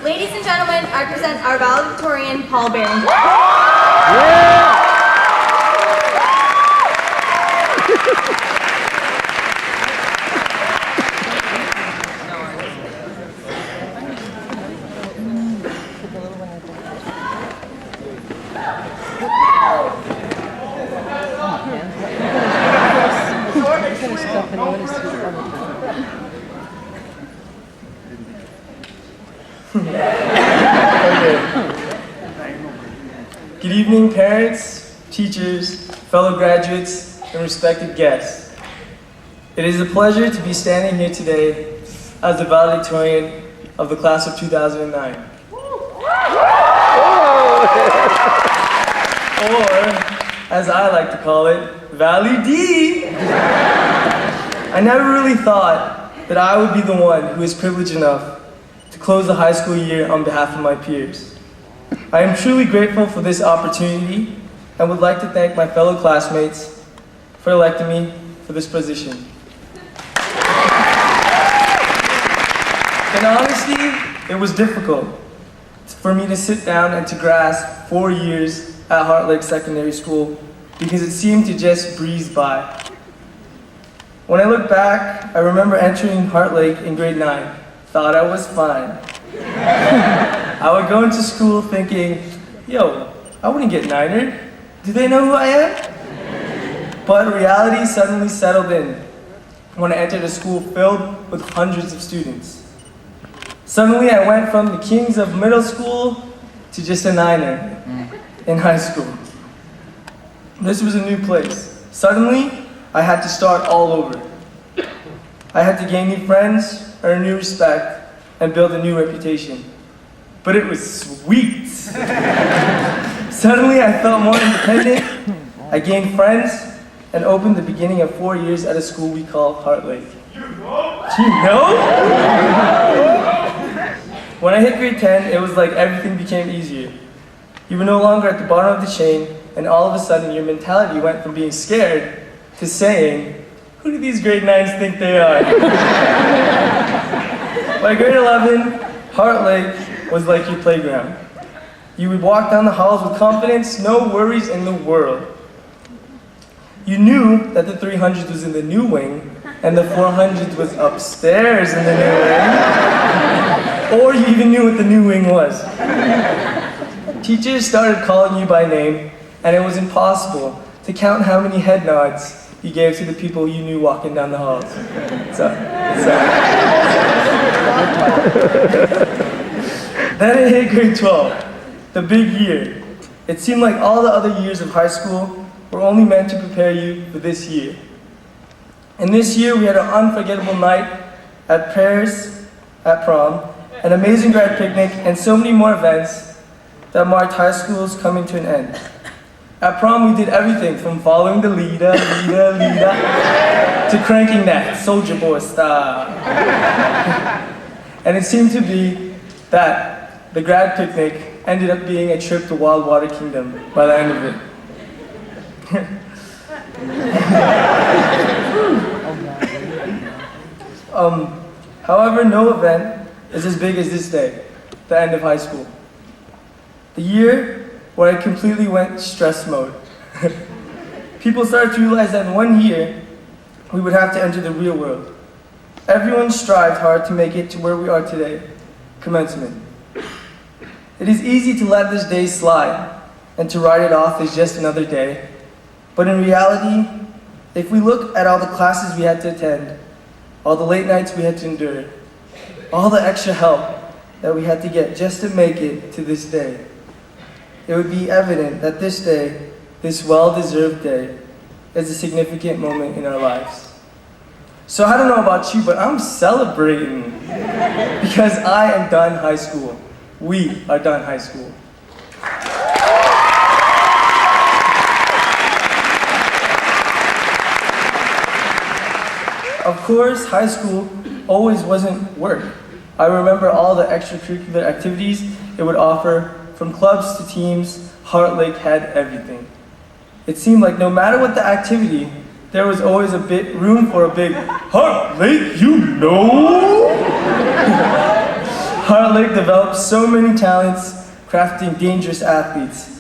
Ladies and gentlemen, I present our valedictorian, Paul Barrington. Good evening, parents, teachers, fellow graduates, and respected guests. It is a pleasure to be standing here today as the valedictorian of the class of 2009. Or, as I like to call it, Valley D. I never really thought that I would be the one who is privileged enough to close the high school year on behalf of my peers. I am truly grateful for this opportunity and would like to thank my fellow classmates for electing me for this position. In honesty, it was difficult for me to sit down and to grasp 4 years at Heart Lake Secondary School because it seemed to just breeze by. When I look back, I remember entering Heart Lake in grade 9, thought I was fine. I would go into school thinking, yo, I wouldn't get ninered. Do they know who I am? But reality suddenly settled in when I entered a school filled with hundreds of students. Suddenly I went from the kings of middle school to just a niner in high school. This was a new place. Suddenly, I had to start all over. I had to gain new friends, earn new respect, and build a new reputation. But it was sweet. Suddenly, I felt more independent. I gained friends and opened the beginning of 4 years at a school we call Heart Lake. You know? When I hit grade 10, it was like everything became easier. You were no longer at the bottom of the chain, and all of a sudden, your mentality went from being scared to saying, who do these grade 9s think they are? By grade 11, Heart Lake was like your playground. You would walk down the halls with confidence, no worries in the world. You knew that the 300 was in the new wing, and the 400 was upstairs in the new wing. Or you even knew what the new wing was. Teachers started calling you by name, and it was impossible to count how many head nods you gave to the people you knew walking down the halls. Then it hit grade 12, the big year. It seemed like all the other years of high school were only meant to prepare you for this year. And this year we had an unforgettable night at prayers at prom, an amazing grad picnic, and so many more events that marked high school's coming to an end. At prom, we did everything from following the leader, to cranking that Soldier Boy style. And it seemed to be that the grad picnic ended up being a trip to Wild Water Kingdom by the end of it. However, no event is as big as this day, the end of high school. The year where I completely went stress mode. People started to realize that in 1 year, we would have to enter the real world. Everyone strived hard to make it to where we are today, commencement. It is easy to let this day slide and to write it off as just another day. But in reality, if we look at all the classes we had to attend, all the late nights we had to endure, all the extra help that we had to get just to make it to this day, it would be evident that this day, this well-deserved day, is a significant moment in our lives. So I don't know about you, but I'm celebrating because I am done high school. We are done high school. Of course, high school always wasn't work. I remember all the extracurricular activities it would offer. From clubs to teams, Heart Lake had everything. It seemed like no matter what the activity, there was always a bit room for a big Heart Lake, you know? Heart Lake developed so many talents, crafting dangerous athletes.